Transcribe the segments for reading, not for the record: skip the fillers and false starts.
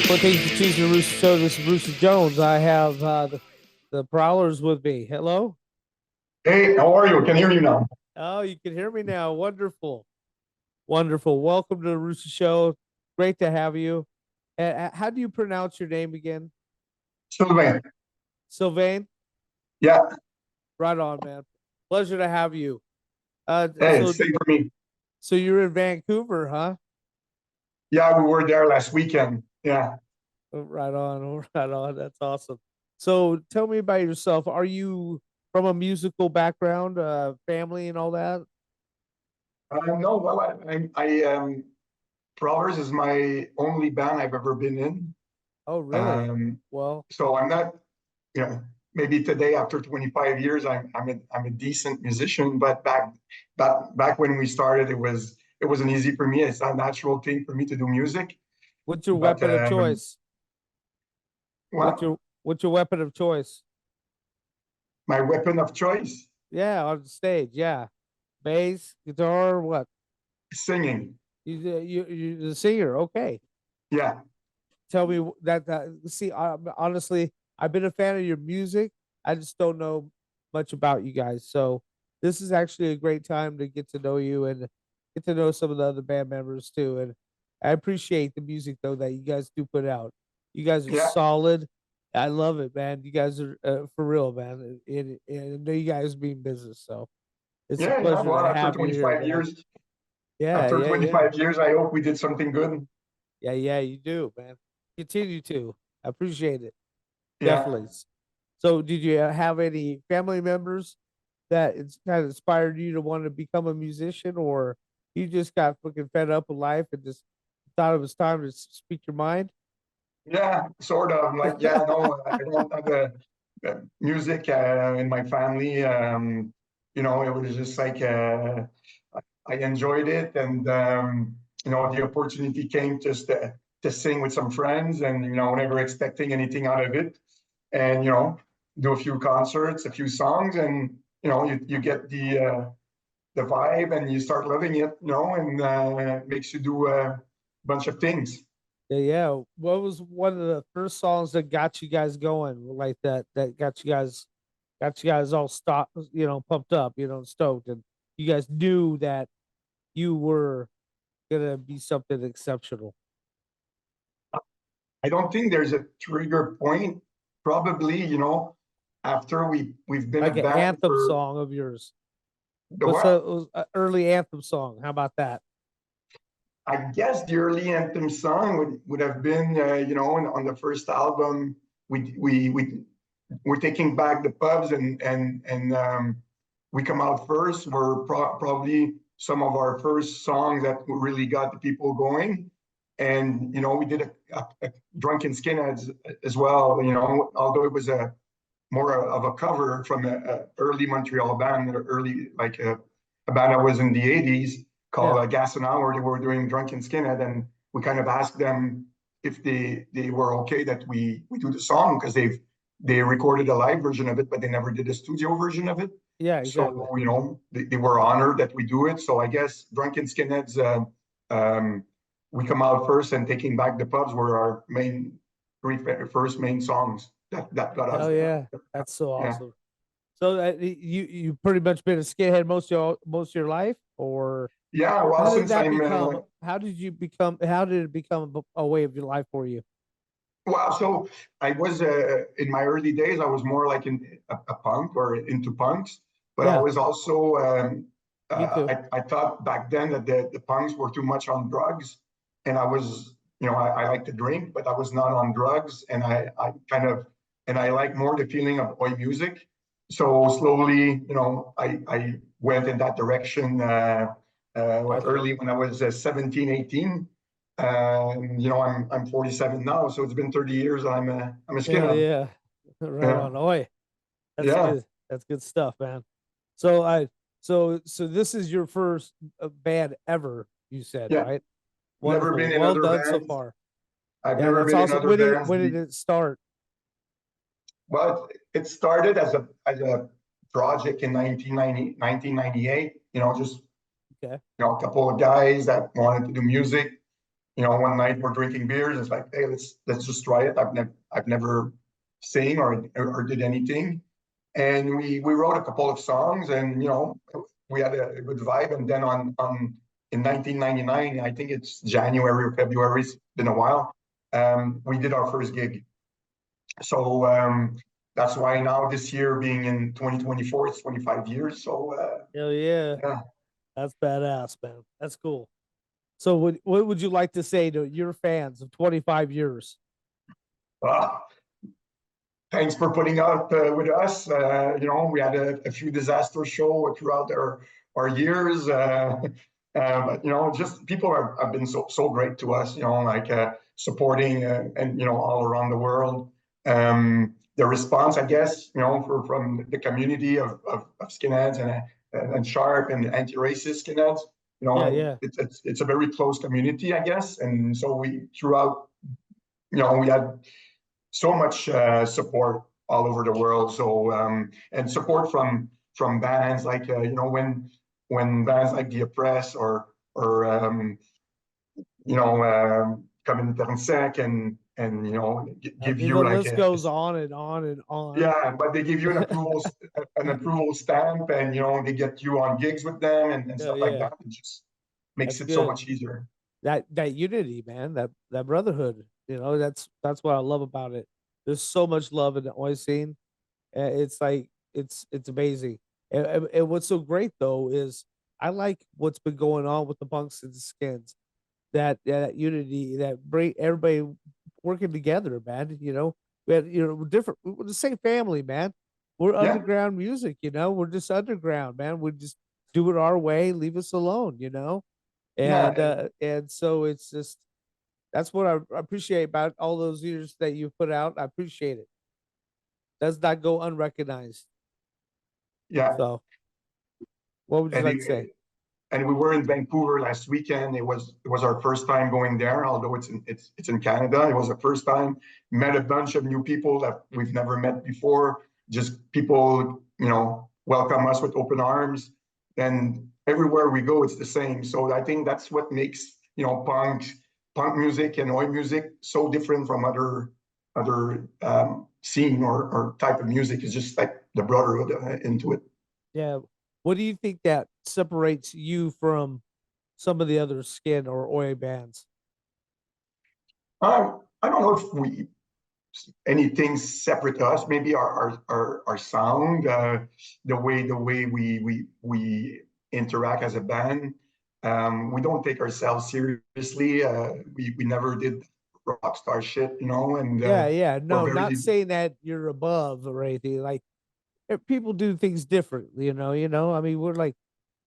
Well, thank you for choosing the Rooster Show. This is Rooster Jones. I have the Prowlers with me. Hello. Hey, how are you? I can hear you now. Oh, you can hear me now. Wonderful. Wonderful. Welcome to the Rooster Show. Great to have you. How do you pronounce your name again? Sylvain. Sylvain? Yeah. Right on, man. Pleasure to have you. Hey, same for me. So you're in Vancouver, huh? Yeah, we were there last weekend. Yeah. Right on. Right on. That's awesome. So tell me about yourself. Are you from a musical background, family and all that? No, well, Prowlers is my only band I've ever been in. Oh, really? Um, Well, so I'm not, you know, maybe today after 25 years, I'm a decent musician. But back when we started, it wasn't easy for me. It's not a natural thing for me to do music. what's your But weapon of choice? what What's your weapon of choice? my weapon of choice? Yeah, on stage. Yeah, bass, guitar. What? Singing. You're the singer. Okay. Yeah. Tell me that. See, honestly, I've been a fan of your music. I just don't know much about you guys. So this is actually a great time to get to know you and get to know some of the other band members too. And I appreciate the music though that you guys do put out. You guys are Yeah. solid. I love it, man. You guys are for real, man. And I know you guys mean business, so it's a Yeah. pleasure Well, to after have you here, 25 man. years, Yeah, after yeah, yeah. 25 years, I hope we did something good. Yeah, yeah, you do, man. Continue to. I appreciate it. Yeah. Definitely. So, did you have any family members that it's kind of inspired you to want to become a musician, or you just got fucking fed up with life and just thought it was time to speak your mind? Yeah, sort of. Like, yeah, no, I don't have music in my family. It was just like I enjoyed it, and the opportunity came just to sing with some friends, and never expecting anything out of it, and do a few concerts, a few songs, and you get the vibe, and you start loving it, and it makes you do a bunch of things. Yeah, yeah. What was one of the first songs that got you guys going like that? That got you guys all stopped, pumped up, stoked, and you guys knew that you were gonna be something exceptional, I don't think there's a trigger point. Probably, after we've been a like an band anthem for song of yours. the What's what? a early anthem song? How about that? I guess the early anthem song would have been, on the first album. We're taking back the pubs, and we come out first. Were probably some of our first songs that really got the people going. And we did a drunken skinheads as well. Although it was a more of a cover from a early Montreal band, early like a band that was in the 80s called Yeah. Gas and Hour. They were doing Drunken Skinhead, and we kind of asked them if they were okay that we do the song, because they recorded a live version of it, but they never did a studio version of it. Yeah, exactly. So they were honored that we do it. So I guess Drunken Skinheads, we come out first, and Taking Back the Pubs were our first main songs that got us Hell there. yeah. That's so Yeah. awesome. So you pretty much been a skinhead most of your life, or Yeah, well, how did since that I'm become? How did it become a way of your life for you? well, so I was in my early days, I was more like in a punk or into punks, but I Yeah, was also me too. I thought back then that the punks were too much on drugs, and I was, I like to drink, but I was not on drugs, and I kind of, and I like more the feeling of oi music. So slowly, I went in that direction Gotcha. early when I was 17, 18. I'm 47 now, so it's been 30 years. I'm a Hell skinhead. yeah. Right Yeah, on. Oi. That's yeah, good. That's good stuff, man. So so this is your first band ever, you said, yeah. right? Never Wonderful. been in Well other done so bands. far. I've Yeah, never that's been in awesome. other bands. When did it start? Well, it started as a project in 1998. Just Okay. a couple of guys that wanted to do music. One night we're drinking beers. It's like, hey, let's just try it. I've never sang or did anything, and we wrote a couple of songs, and we had a good vibe. And then on in 1999, I think it's January or February. It's been a while. We did our first gig. So that's why now this year being in 2024, it's 25 years. So Hell yeah. yeah. That's badass, man. That's cool. So what would you like to say to your fans of 25 years? Uh, Thanks for putting out with us. We had a few disaster show throughout our years. But just people have been so great to us. Like supporting and all around the world. The response, I guess, from the community of skinheads and sharp and anti-racist skinheads. Yeah, yeah. It's a very close community, I guess, and so we throughout. We had so much support all over the world. So and support from bands like when bands like The Oppressed or Coming Down Sec and I give mean, you the like list goes on and on and on. yeah, but they give you an approval stamp, and they get you on gigs with them and Hell stuff like yeah. that. It just makes That's it so good. much easier. That unity, man. That brotherhood. That's what I love about it. There's so much love in the oi scene. It's like it's amazing. And what's so great though is I like what's been going on with the punks and the skins. That unity that bring everybody working together, man. We had we're different. We're the same family, man. We're Yeah, underground music. We're just underground, man. We just do it our way. Leave us alone. yeah, And so it's just that's what I appreciate about all those years that you put out. I appreciate it. Does not go unrecognized. yeah. So, what would you And like to say? and we were in Vancouver last weekend. It was our first time going there, although it's in Canada. It was the first time. Met a bunch of new people that we've never met before. Just people, welcome us with open arms. And everywhere we go, it's the same. So I think that's what makes punk music and oi music so different from other scene or type of music. It's just like the brotherhood into it. Yeah. What do you think that separates you from some of the other skin or oi bands? I don't know if we anything separate to us. Maybe our sound, the way we interact as a band. We don't take ourselves seriously. We never did rock star shit, and Yeah, yeah. we're No, not very saying that you're above or anything. Like people do things differently, I mean, we're like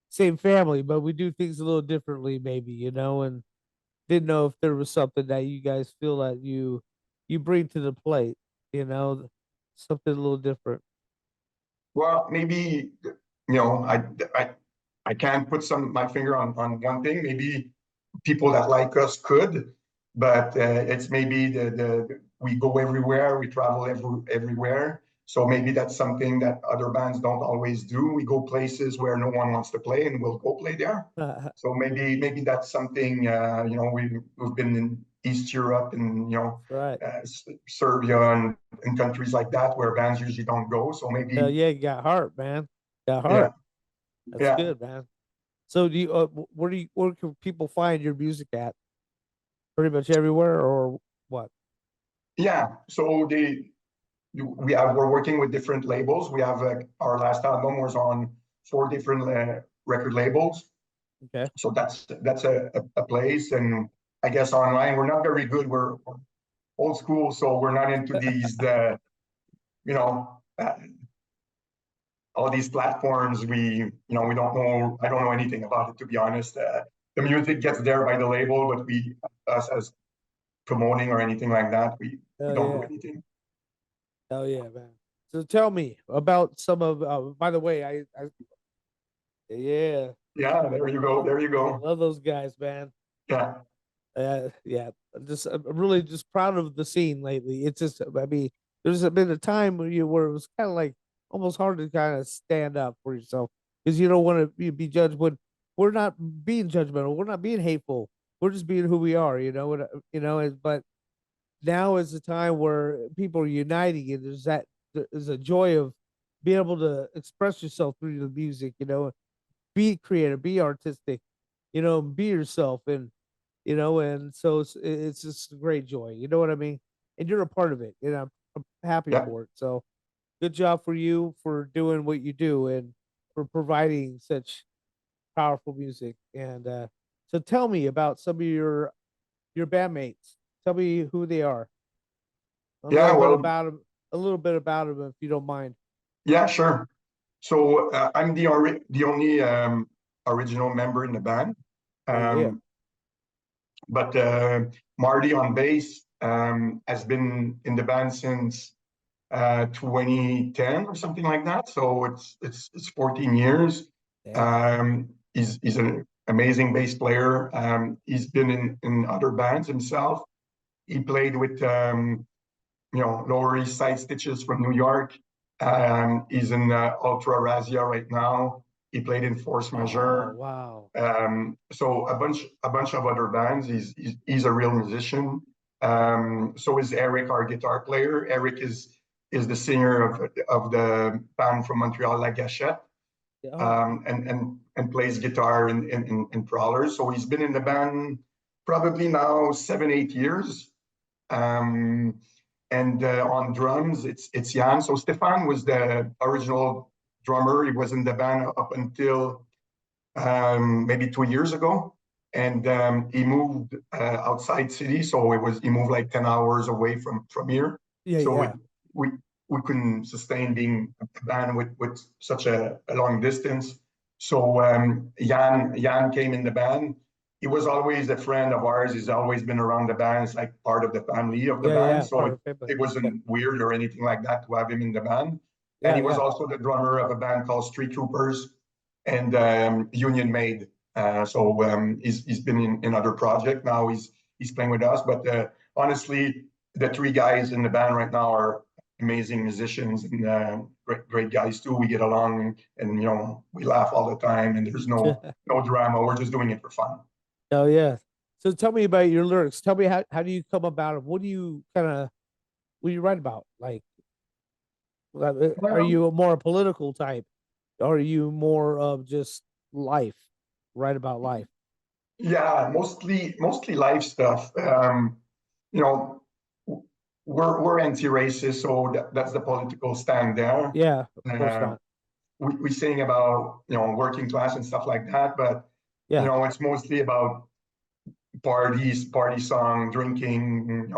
same family, but we do things a little differently, maybe, and didn't know if there was something that you guys feel that you bring to the plate, you know, something a little different. well. Maybe I I I can't put my finger on one thing. Maybe people that like us could, but it's maybe the we go everywhere, we travel everywhere. So maybe that's something that other bands don't always do. We go places where no one wants to play, and we'll go play there. So maybe that's something. We've been in East Europe and Right. Serbia and countries like that where bands usually don't go. So Hell maybe yeah, you got heart, man. Got yeah, heart. That's yeah. good, man. So where can people find your music at? Pretty much everywhere or what? Yeah, so we're working with different labels. We have our last album was on 4 different record labels. Okay. So that's a place. And I guess online we're not very good. We're old school, so we're not into these you know all these platforms. We don't know. I don't know anything about it, to be honest. The music gets there by the label, but us as promoting or anything like that, we Oh don't do yeah. anything. Oh yeah, man. So tell me about some of. By the way, yeah, Yeah, there you go. There you go. love those guys, man. Yeah, Yeah. I'm really just proud of the scene lately. It's just, I mean, there's been a time where it was kind of like almost hard to kind of stand up for yourself because you don't want to be judged. When we're not being judgmental, we're not being hateful. We're just being who we are, but now is the time where people are uniting, and there's a joy of being able to express yourself through the music. Be creative, be artistic, be yourself, and so it's just a great joy. You know what I mean? And you're a part of it, and I'm happy yeah, for it. So good job for you for doing what you do and for providing such powerful music. And so tell me about some of your bandmates. Tell me who they are. A yeah. little bit Well, about them. A little bit about them, if you don't mind. yeah, sure. So I'm the only original member in the band. Oh yeah, Um, but Marty on bass has been in the band since 2010 or something like that. So it's 14 years. dang. He's an amazing bass player. He's been in other bands himself. He played with Lower East Side Stitches from New York. He's in Ultra Razia right now. He played in Force Oh Majeure. wow. So a bunch of other bands. He's a real musician. So is Eric, our guitar player. Eric is the singer of the band from Montreal, La Gachette, Oh and plays guitar in Prowlers. So he's been in the band probably now 7-8 years. Um, and on drums, it's Jan. So Stefan was the original drummer. He was in the band up until maybe 2 years ago, and he moved outside city. So he moved like 10 hours away from here. yeah, So yeah, we we couldn't sustain being a band with such a long distance. So Jan came in the band. He was always a friend of ours. He's always been around the band. It's like part of the family of the band. yeah. So Part it, of the family. it Yeah, wasn't weird or anything like that to have him in the band. And yeah, he was yeah. also the drummer of a band called Street Troopers and Union Made. He's been in other projects. Now he's playing with us. But honestly, the 3 guys in the band right now are amazing musicians and great guys too. We get along and we laugh all the time and there's no drama. We're just doing it for fun. Oh yeah. So tell me about your lyrics. Tell me how do you come about them? What do you write about? Are Well, you a more political type? Or are you more of just life? Write about life. yeah, mostly life stuff. You know, we're anti-racist, so that's the political stand there. Yeah, of course Uh, not. we sing about working class and stuff like that, but Yeah. it's mostly about parties, party song, drinking.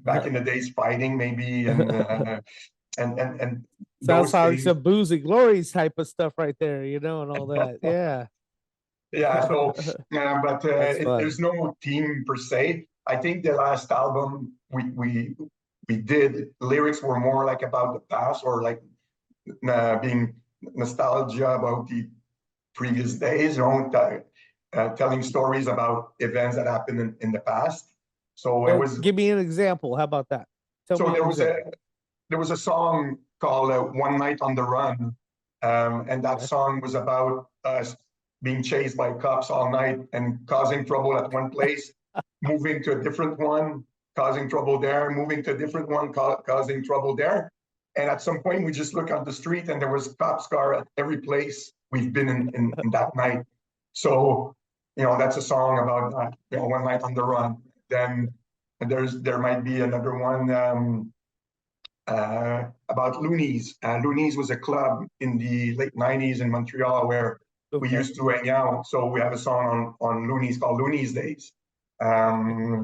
Back in the days, fighting maybe, and Sounds those like things. some boozy glories type of stuff right there, and all that. Yeah. Yeah, so but That's there's fun. no theme per se. I think the last album we did lyrics were more like about the past or like being nostalgia about the previous days, telling stories about events that happened in the past. So it Well, was give me an example. How about that? Tell so me an there was example. a song called "One Night on the Run," and that Okay. song was about us being chased by cops all night and causing trouble at one place, moving to a different one, causing trouble there, moving to a different one, causing trouble there. And at some point, we just look on the street and there was cops car at every place we've been in that night. So, that's a song about that, one night on the run. Then there might be another one. about Loonies. Loonies was a club in the late 90s in Montreal where we Okay. used to hang out. So we have a song on Loonies called Loonies Days.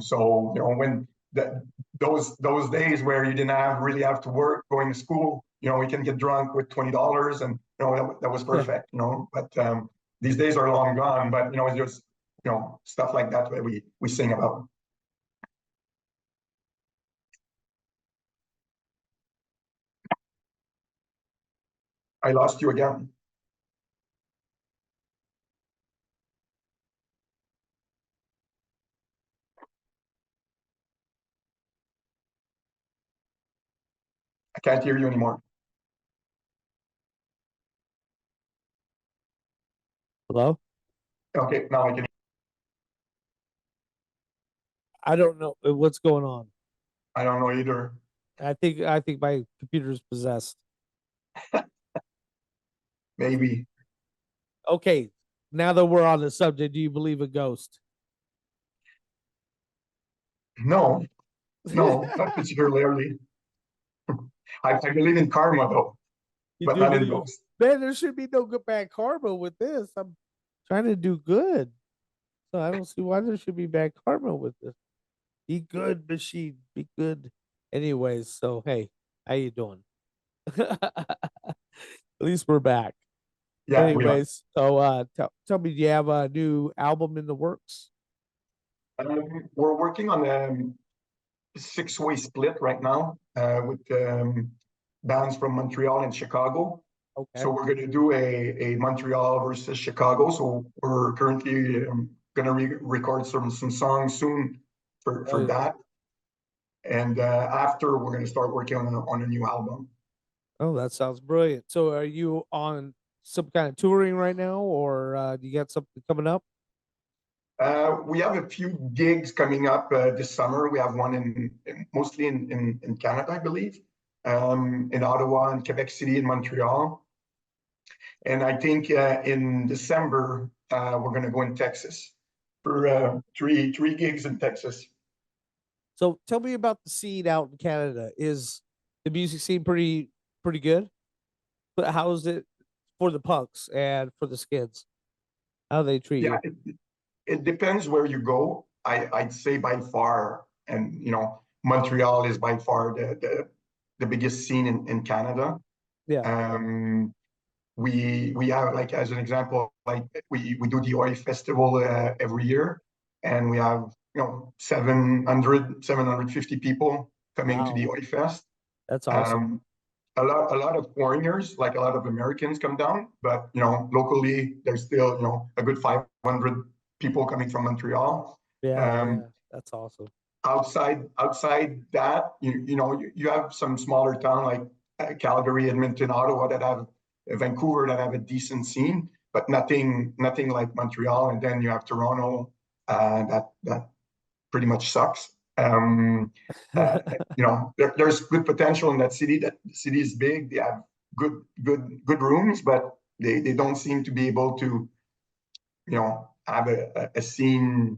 So when those days where you didn't really have to work, going to school, we can get drunk with $20, and that was perfect. But these days are long gone. But it's just stuff like that where we sing about. I lost you again. I can't hear you anymore. Hello? Okay, now I can. I don't know what's going on. I don't know either. I think my computer's possessed. Maybe. Okay. Now that we're on the subject, do you believe a ghost? No, no, not particularly. I believe in karma though, You but do not in believe, ghosts. man, there should be no good bad karma with this. I'm trying to do good. So I don't see why there should be bad karma with this. Be good, machine. Be good. Anyways, so hey, how you doing? At least we're back. Yeah, we are. Anyways, so tell me, do you have a new album in the works? We're working on a six-way split right now with bands from Montreal and Chicago. Okay. So we're going to do a Montreal versus Chicago. So we're currently going to record some songs soon Oh, for yeah. that. And after, we're going to start working on a new album. Oh, that sounds brilliant. So are you on some kind of touring right now, or do you got something coming up? We have a few gigs coming up this summer. We have one mostly in Canada, I believe, in Ottawa and Quebec City and Montreal. And I think in December, we're going to go in Texas for three gigs in Texas. So tell me about the scene out in Canada. Is the music scene pretty good? But how is it for the punks and for the skids? How do they treat Yeah, you? it depends where you go. I'd say by far, and Montreal is by far the biggest scene in Canada. Yeah. Um, we have, like, as an example, like we do the Oi festival every year, and we have 750 people coming to the Wow. Oi Fest. That's awesome. Um, a lot of foreigners, like a lot of Americans, come down, but locally there's still a good 500 people coming from Montreal. Yeah, Um, yeah. That's awesome. outside that, you have some smaller town like Calgary, Edmonton, Ottawa that have Vancouver that have a decent scene, but nothing like Montreal. And then you have Toronto that pretty much sucks. There's good potential in that city. That the city is big. They have good rooms, but they don't seem to be able to have a scene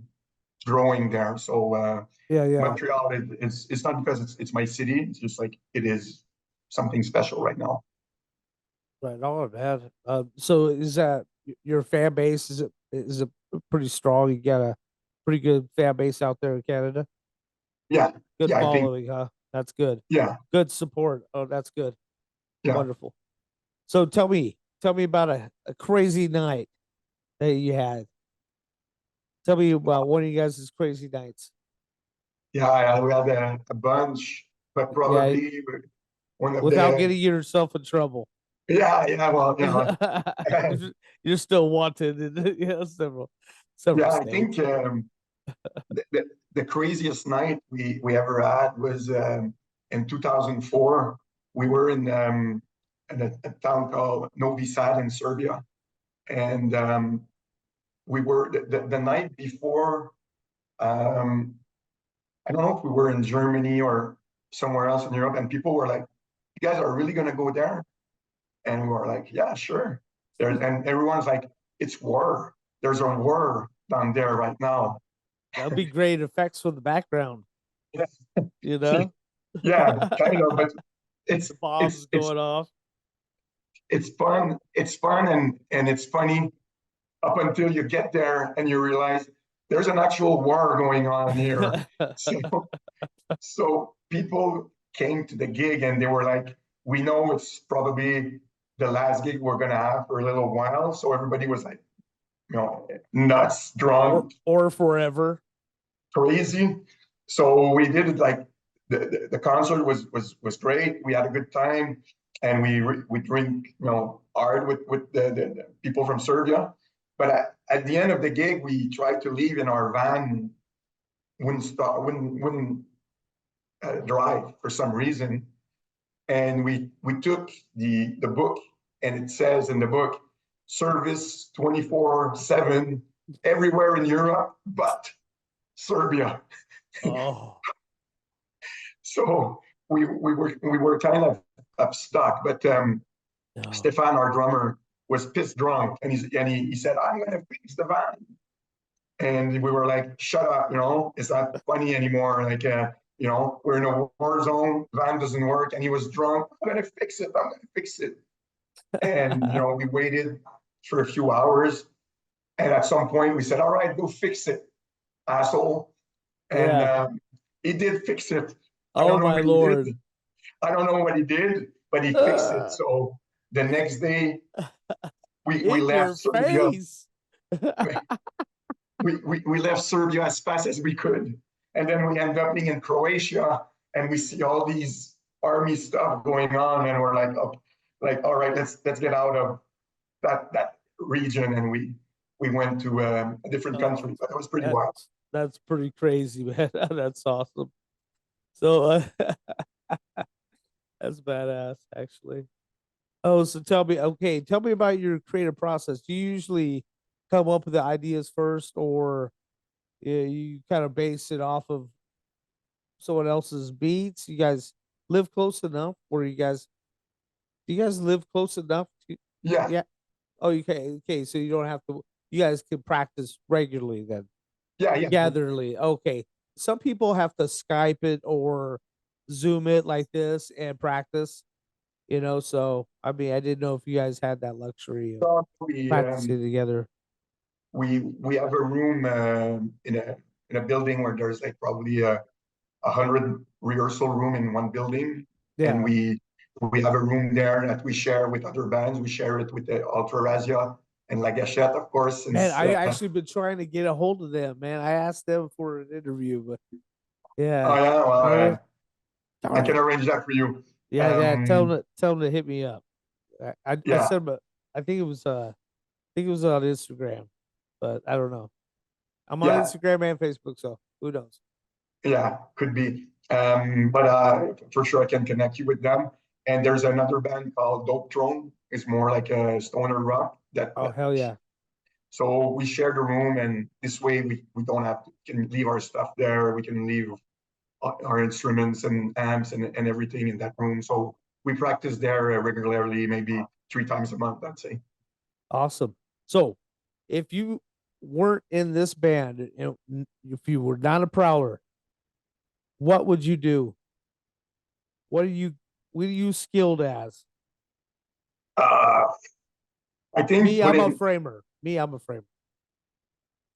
growing there. So Yeah, yeah. Montreal, it's not because it's my city. It's just like it is something special right now. Right on, man. So is that your fan base? Is it pretty strong? You got a pretty good fan base out there in Canada. Yeah, Good yeah, I think following, huh? That's good. yeah, Good support. Oh, that's good. yeah, Wonderful. So tell me about a crazy night that you had. Tell me about one of you guys' crazy nights. yeah. We had a bunch, but Yeah, probably one of without the getting yourself in trouble. yeah. Well, You're still wanted in several yeah. I think states. the craziest night we ever had was in 2004. We were in a town called Novi Sad in Serbia, and we were the night before. Um, I don't know if we were in Germany or somewhere else in Europe, and people were like, "You guys are really gonna go there?" And we were like, "Yeah, sure." And everyone's like, "It's war. There's a war down there right now." That'd be great effects for the background, Yeah, you know? yeah, kind of. it's The bombs it's it's going off. it's fun. It's fun and it's funny up until you get there and you realize there's an actual war going on here. So so people came to the gig and they were like, we know it's probably the last gig we're gonna have for a little while. So everybody was like, nuts, or drunk, or forever. crazy. So we did it like the concert was great. We had a good time, and we drink hard with the people from Serbia. But at the end of the gig, we tried to leave in our van, wouldn't stop, wouldn't drive for some reason, and we took the book, and it says in the book, service 24/7 everywhere in Europe, but Serbia. Oh So we were kind of stuck, but no. Stefan, our drummer, was pissed drunk, and he said, "I'm gonna fix the van," and we were like, "Shut up, it's not funny anymore. Like, we're in a war zone. Van doesn't work," and he was drunk. I'm gonna fix it. I'm gonna fix it, and we waited for a few hours, and at some point we said, "All right, go fix it, asshole," and Yeah. he did fix it. I Oh don't know my what he did. lord. I don't know what he did, but he fixed it. So the next day we In left your Serbia. face. We left Serbia as fast as we could. And then we end up being in Croatia and we see all these army stuff going on and we're like, oh, like, all right, let's get out of that region. And we went to a different Oh, country, but it was pretty that's wild. that's pretty crazy, man. That's awesome. So that's badass, actually. Oh, so tell me about your creative process. Do you usually come up with the ideas first, or you kind of base it off of someone else's beats? You guys live close enough where do you guys live close enough to, Yeah, yeah. Oh, okay, so you don't have to, you guys can practice regularly then. yeah, yeah. Gatherly. Okay. Some people have to Skype it or Zoom it like this and practice, so I mean I didn't know if you guys had that luxury of So practicing together. we have a room in a building where there's like probably 100 rehearsal room in one building, and Yeah. we have a room there that we share with other bands. We share it with the Ultra Razia and La Gachette, of course. Man, Since I actually been trying to get a hold of them, man. I asked them for an interview, but oh yeah. yeah, well, Darn it. I Darn can it. arrange that for you. Yeah, yeah. Um, Tell them to hit me up. I yeah, sent them I think it was on Instagram, but I don't know. I'm on yeah, Instagram and Facebook, so who knows? yeah, could be. But for sure, I can connect you with them. And there's another band called Dope Throne. It's more like a stoner rock Oh hell yeah. so we share the room, and this way we don't have to can leave our stuff there. We can leave our instruments and amps and everything in that room. So we practice there regularly, maybe 3 times a month, I'd say. Awesome. So, if you weren't in this band, if you were not a prowler, what would you do? What are you what are you skilled as? Uh, I think Me, I'm a putting, framer. Me, I'm a framer.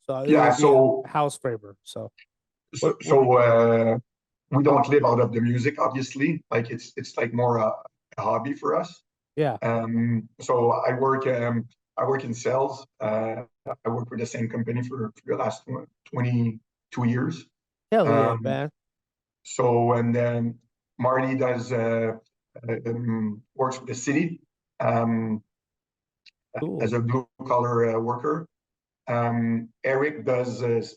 So it yeah, would be a so house framer. So so, what so we don't live out of the music, obviously. Like it's like more a hobby for us. yeah. So I work in sales. I work with the same company for the last 22 years. Hell yeah, Um, man. so and then Marty does works with the city um, as Cool. a blue collar worker. Eric does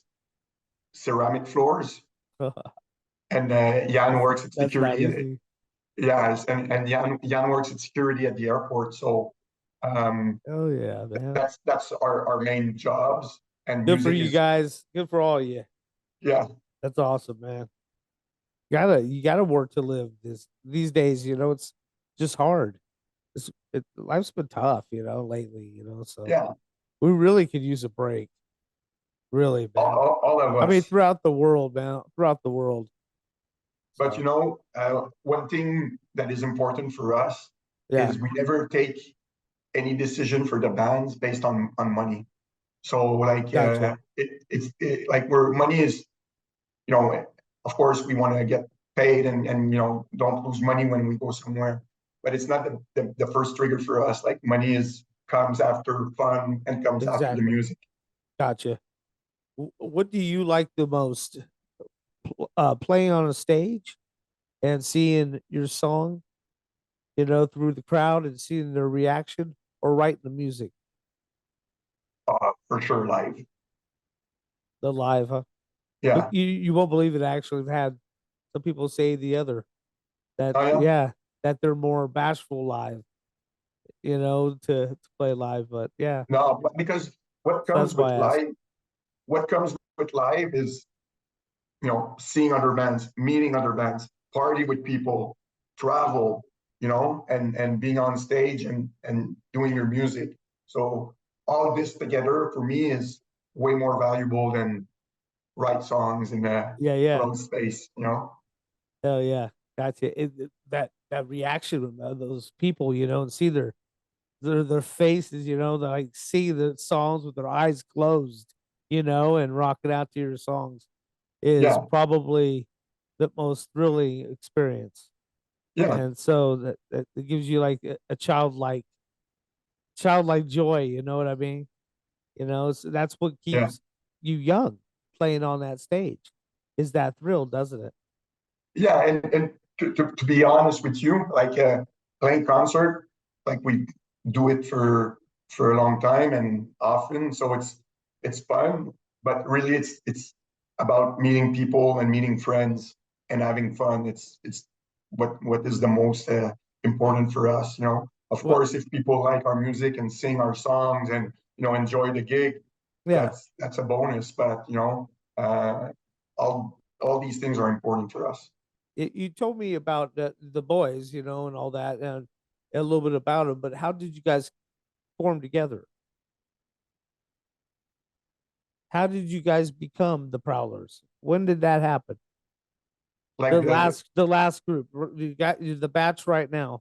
ceramic floors, and Jan works at That's not security. easy. Yes, and Jan works at security at the airport. So um, Oh yeah, man. that's our main jobs, and Good for music you is guys. Good for all you. yeah, That's awesome, man. You gotta work to live these days, it's just hard. Life's been tough, lately, so yeah. we really could use a break. Really, man. All of I mean, us. throughout the world, man. Throughout the world. But So one thing that is important for us yeah, is we never take any decision for the bands based on money. So like gotcha. like where money is, of course we want to get paid and don't lose money when we go somewhere. But it's not the first trigger for us. Like money is comes after fun and comes after the Exactly. music. Gotcha. What do you like the most? Playing on a stage and seeing your song, through the crowd and seeing their reaction, or writing the music, For sure live. the live, huh? But Yeah. you won't believe it. I actually have had some people say the other that, Oh yeah. yeah, that they're more bashful live, to play live. But yeah, No, but because what so that's comes with why I asked. live, what comes with live is seeing other bands, meeting other bands, party with people, travel, and being on stage and doing your music. So all this together for me is way more valuable than write songs in a Yeah, yeah, closed space. hell yeah, gotcha. That reaction of those people, and see their faces, they like see the songs with their eyes closed, and rocking out to your songs is Yeah, probably the most thrilling experience. yeah, And so that it gives you like a childlike joy, you know what I mean? So that's what yeah. keeps you young, playing on that stage. Is that thrill, doesn't it? Yeah, and to be honest with you, like playing concert, like we do it for a long time and often, so it's fun. But really, it's about meeting people and meeting friends and having fun. It's what is the most important for us. Of Well, course, if people like our music and sing our songs and enjoy the gig, yeah. that's a bonus. But all these things are important for us. You told me about the boys, and all that, and a little bit about them. But how did you guys form together? How did you guys become the Prowlers? When did that happen? Like The last group. You got the batch right now.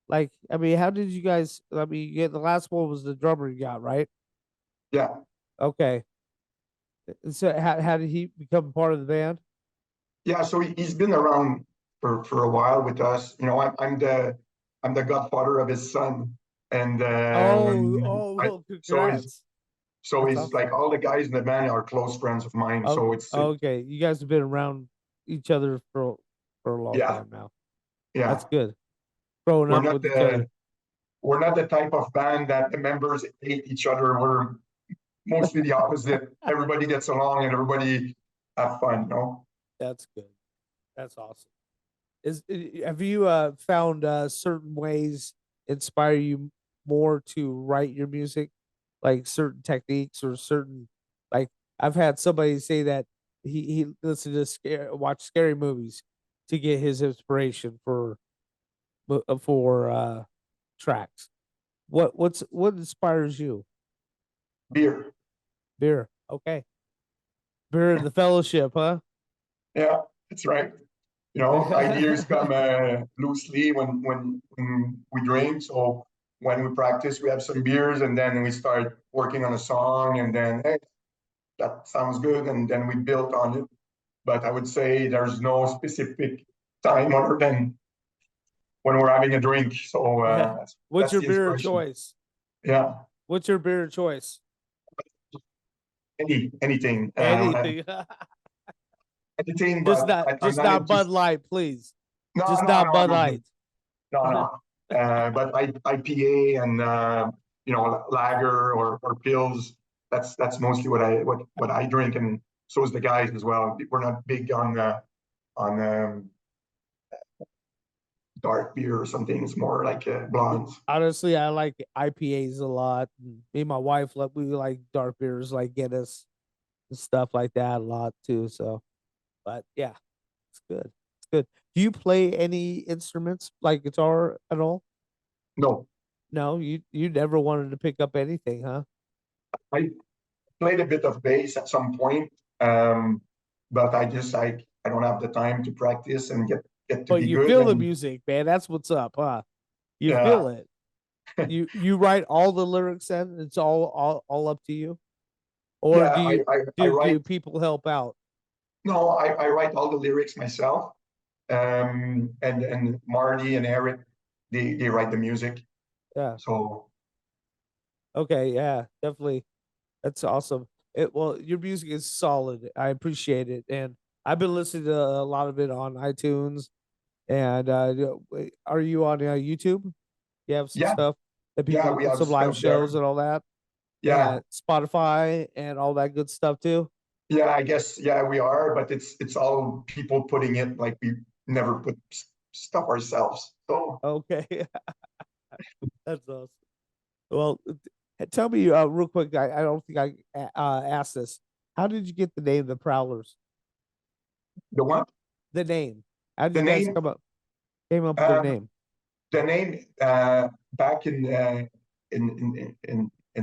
Like, I mean, how did you guys? I mean, yeah, the last one was the drummer you got, right? yeah, Okay. So how did he become part of the band? yeah. So he's been around for a while with us. I'm the godfather of his son, and Oh, I oh, so he's congrats. so That's he's awesome. like all the guys in the band are close friends of mine. Oh, So it's okay. You guys have been around each other for a long yeah, time now. yeah. That's good. Growing We're up not with each other. the we're not the type of band that the members hate each other. We're mostly the opposite. Everybody gets along and everybody have fun. That's good. That's awesome. Have you found certain ways inspire you more to write your music, like certain techniques or certain, like, I've had somebody say that he listens to watch scary movies to get his inspiration for tracks. What inspires you? Beer. Beer. Okay. Beer in the fellowship, huh? Yeah, that's right. Ideas come loosely when we drink. So when we practice, we have some beers, and then we start working on a song, and then hey, that sounds good, and then we build on it. But I would say there's no specific time other than when we're having a drink. So Yeah. What's that's your the beer of inspiration. choice? Yeah, What's your beer of choice? anything, Anything. anything. Just But not I'm just not not into. Bud Light, please. No, Just no, not no, Bud no, Light. no, no. But IPA and lager or pills. That's mostly what I drink, and so is the guys as well. We're not big on dark beer or something. It's more like blondes. Honestly, I like IPAs a lot. Me and my wife, like, we like dark beers like Guinness and stuff like that a lot too. So, but yeah, it's good. It's good. Do you play any instruments like guitar at all? No, No, you never wanted to pick up anything, huh? I played a bit of bass at some point, um, but I just I don't have the time to practice and get to But be you good. feel the And music, man. That's what's up, huh? You yeah, feel it. You write all the lyrics and it's all up to you? Or yeah, I do write. people help out? No, I write all the lyrics myself. And Marty and Eric, they write the music. Yeah. So Okay, yeah, definitely. That's awesome. Your music is solid. I appreciate it, and I've been listening to a lot of it on iTunes. And are you on YouTube? You have some yeah, stuff that yeah, people, we have some live stuff there. shows and all that, Yeah, and Spotify and all that good stuff too. yeah, I guess yeah we are, but it's all people putting it, like we never put stuff ourselves. So Okay, that's awesome. Well, tell me real quick. I don't think I asked this. How did you get the name the Prowlers? the one, The name. How did the you guys name, came up with the uh, name? the name back in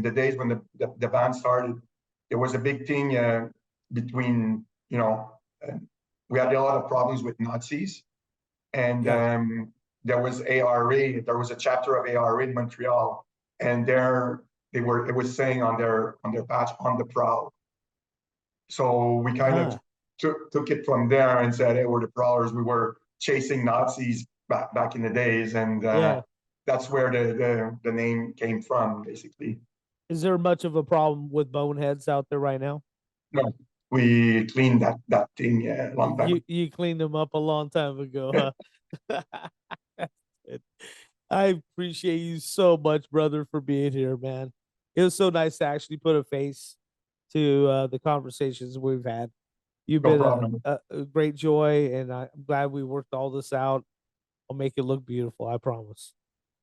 the days when the band started, there was a big thing between uh, we had a lot of problems with Nazis, and Yeah. there was ARA. There was a chapter of ARA in Montreal, and there they were. It was saying on their patch, "On the prowl." So we kind of Ah. took it from there and said, "Hey, we're the Prowlers." We were chasing Nazis back in the days, and Yeah. that's where the name came from, basically. Is there much of a problem with boneheads out there right now? No, we cleaned that thing a long time You cleaned them up a long time ago, huh? I appreciate you so much, brother, for being here, man. It was so nice to actually put a face to the conversations we've had. You've no been problem. a great joy, and I'm glad we worked all this out. I'll make it look beautiful, I promise.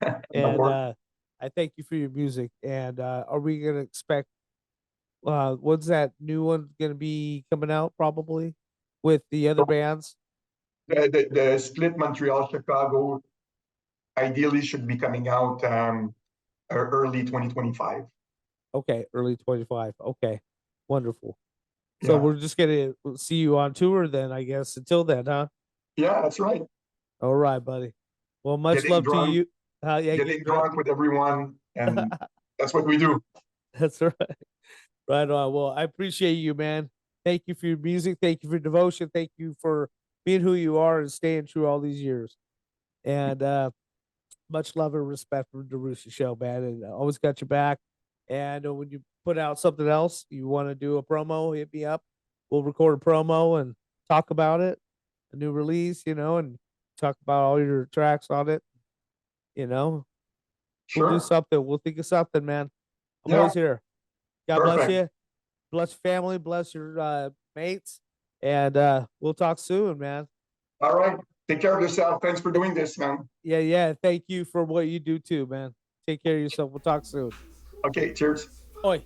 No And work. I thank you for your music. And are we gonna expect what's that new one gonna be coming out probably with the other bands? The split Montreal Chicago ideally should be coming out early 2025. Okay, early 25. Okay, wonderful. So Yeah, we're just gonna see you on tour then, I guess. Until then, huh? yeah, that's right. All right, buddy. Well, much Getting love to drunk, you. Yeah, getting getting drunk. drunk with everyone, and that's what we do. That's right. Right on. Well, I appreciate you, man. Thank you for your music. Thank you for your devotion. Thank you for being who you are and staying true all these years. And much love and respect from the Roosta Show, man. And I always got your back. And when you put out something else, you want to do a promo, hit me up. We'll record a promo and talk about it, a new release, and talk about all your tracks on it. You know, we'll do Sure. something. We'll think of something, man. I'm Yeah. always here. God bless Perfect. you. Bless your family. Bless your mates. And we'll talk soon, man. All right. Take care of yourself. Thanks for doing this, man. Yeah, yeah. Thank you for what you do too, man. Take care of yourself. We'll talk soon. Okay. Cheers. Oi.